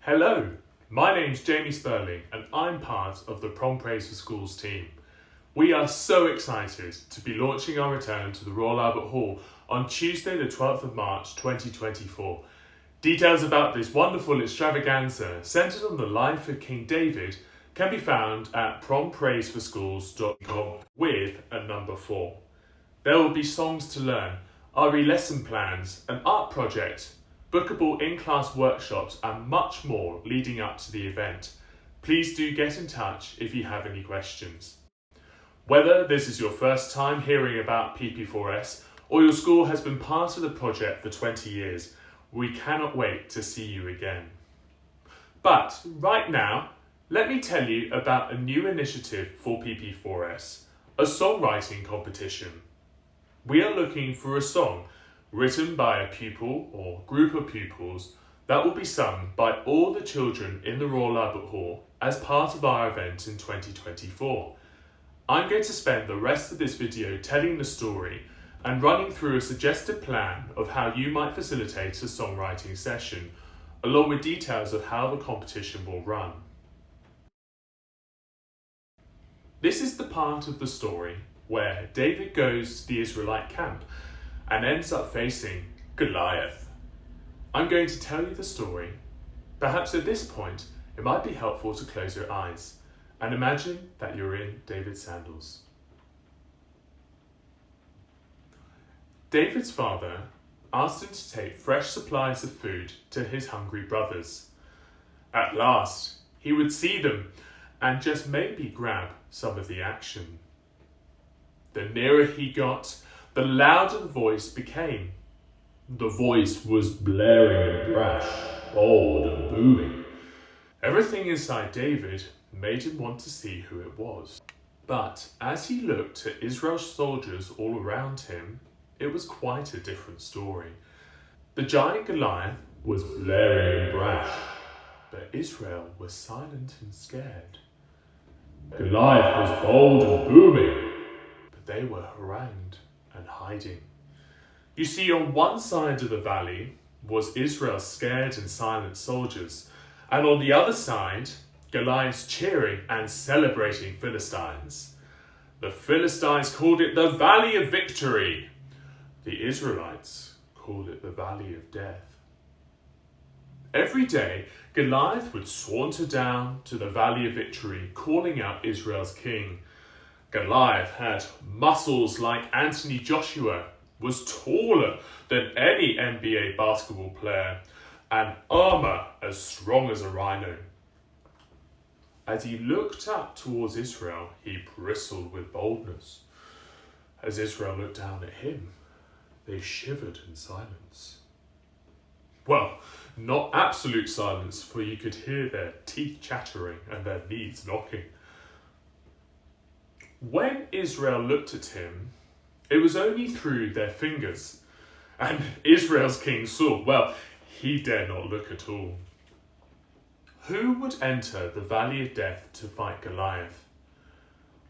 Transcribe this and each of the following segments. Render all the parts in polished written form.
Hello, my name's Jamie Sperling and I'm part of the Prom Praise for Schools team. We are so excited to be launching our return to the Royal Albert Hall on Tuesday the 12th of March 2024. Details about this wonderful extravaganza centred on the life of King David can be found at prompraiseforschools.com with a number 4. There will be songs to learn, RE lesson plans, an art project, bookable in-class workshops and much more leading up to the event. Please do get in touch if you have any questions. Whether this is your first time hearing about PP4S or your school has been part of the project for 20 years, we cannot wait to see you again. But right now, let me tell you about a new initiative for PP4S, a songwriting competition. We are looking for a song written by a pupil or group of pupils that will be sung by all the children in the Royal Albert Hall as part of our event in 2024. I'm going to spend the rest of this video telling the story and running through a suggested plan of how you might facilitate a songwriting session, along with details of how the competition will run. This is the part of the story where David goes to the Israelite camp and ends up facing Goliath. I'm going to tell you the story. Perhaps at this point, it might be helpful to close your eyes and imagine that you're in David's sandals. David's father asked him to take fresh supplies of food to his hungry brothers. At last, he would see them and just maybe grab some of the action. The nearer he got, the louder the voice became. The voice was blaring and brash, bold and booming. Everything inside David made him want to see who it was. But as he looked at Israel's soldiers all around him, it was quite a different story. The giant Goliath was blaring and brash, but Israel was silent and scared. Goliath was bold and booming, but they were harangued and hiding. You see, on one side of the valley was Israel's scared and silent soldiers, and on the other side, Goliath's cheering and celebrating Philistines. The Philistines called it the Valley of Victory. The Israelites called it the Valley of Death. Every day, Goliath would saunter down to the Valley of Victory, calling out Israel's king. Goliath had muscles like Anthony Joshua, was taller than any NBA basketball player, and armour as strong as a rhino. As he looked up towards Israel, he bristled with boldness. As Israel looked down at him, they shivered in silence. Well, not absolute silence, for you could hear their teeth chattering and their knees knocking. When Israel looked at him, it was only through their fingers, and Israel's king saw, well, he dared not look at all. Who would enter the Valley of Death to fight Goliath?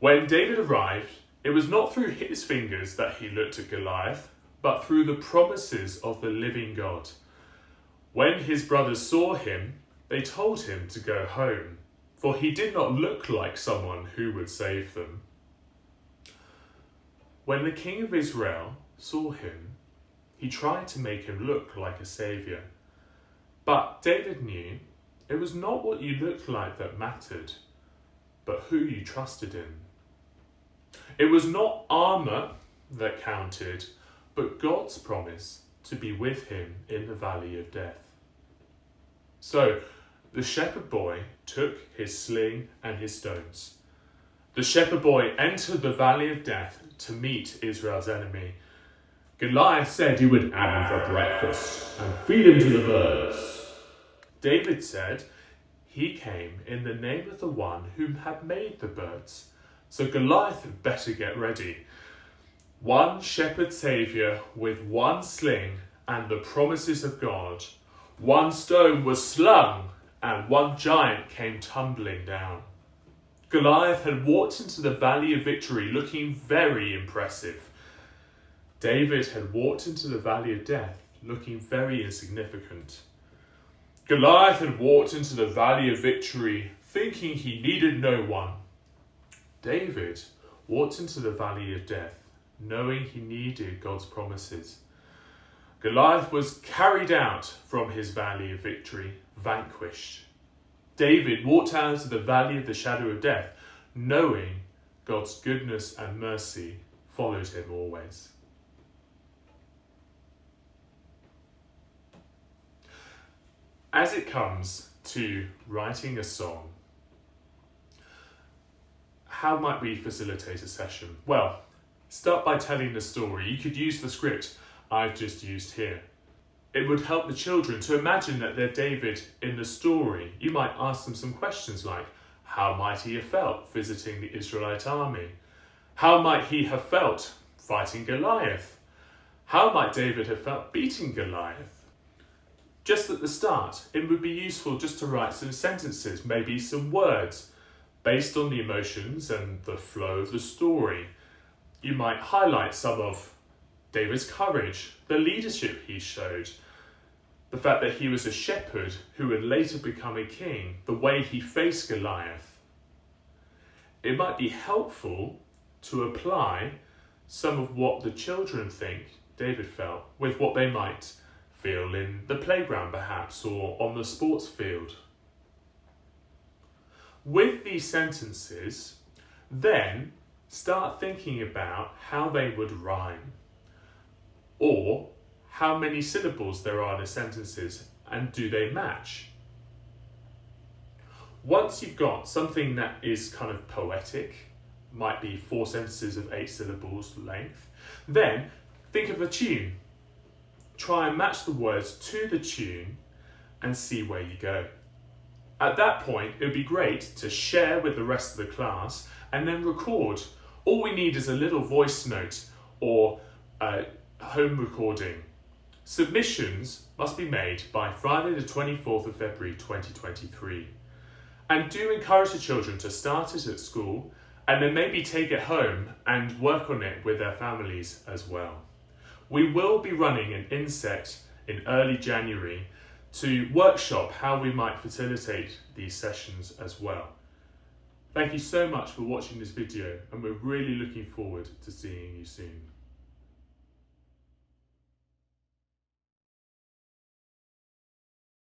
When David arrived, it was not through his fingers that he looked at Goliath, but through the promises of the living God. When his brothers saw him, they told him to go home, for he did not look like someone who would save them. When the king of Israel saw him, he tried to make him look like a saviour. But David knew it was not what you looked like that mattered, but who you trusted in. It was not armour that counted, but God's promise to be with him in the Valley of Death. So the shepherd boy took his sling and his stones. The shepherd boy entered the Valley of Death to meet Israel's enemy. Goliath said he would have him for breakfast and feed him to the birds. David said he came in the name of the one who had made the birds, so Goliath had better get ready. One shepherd saviour with one sling and the promises of God. One stone was slung and one giant came tumbling down. Goliath had walked into the Valley of Victory looking very impressive. David had walked into the Valley of Death looking very insignificant. Goliath had walked into the valley of victory thinking he needed no one. David walked into the valley of death knowing he needed God's promises. Goliath was carried out from his valley of victory, vanquished. David walked out into the valley of the shadow of death, knowing God's goodness and mercy followed him always. As it comes to writing a song, how might we facilitate a session? Well, start by telling the story. You could use the script I've just used here. It would help the children to imagine that they're David in the story. You might ask them some questions like, how might he have felt visiting the Israelite army? How might he have felt fighting Goliath? How might David have felt beating Goliath? Just at the start, it would be useful just to write some sentences, maybe some words, based on the emotions and the flow of the story. You might highlight some of David's courage, the leadership he showed, the fact that he was a shepherd who would later become a king, the way he faced Goliath. It might be helpful to apply some of what the children think David felt with what they might feel in the playground perhaps, or on the sports field. With these sentences, then start thinking about how they would rhyme, or how many syllables there are in the sentences, and do they match? Once you've got something that is kind of poetic, might be 4 sentences of 8 syllables length, then think of a tune. Try and match the words to the tune and see where you go. At that point, it would be great to share with the rest of the class and then record. All we need is a little voice note or a home recording. Submissions must be made by Friday the 24th of February 2023. And do encourage the children to start it at school and then maybe take it home and work on it with their families as well. We will be running an inset in early January to workshop how we might facilitate these sessions as well. Thank you so much for watching this video, and we're really looking forward to seeing you soon.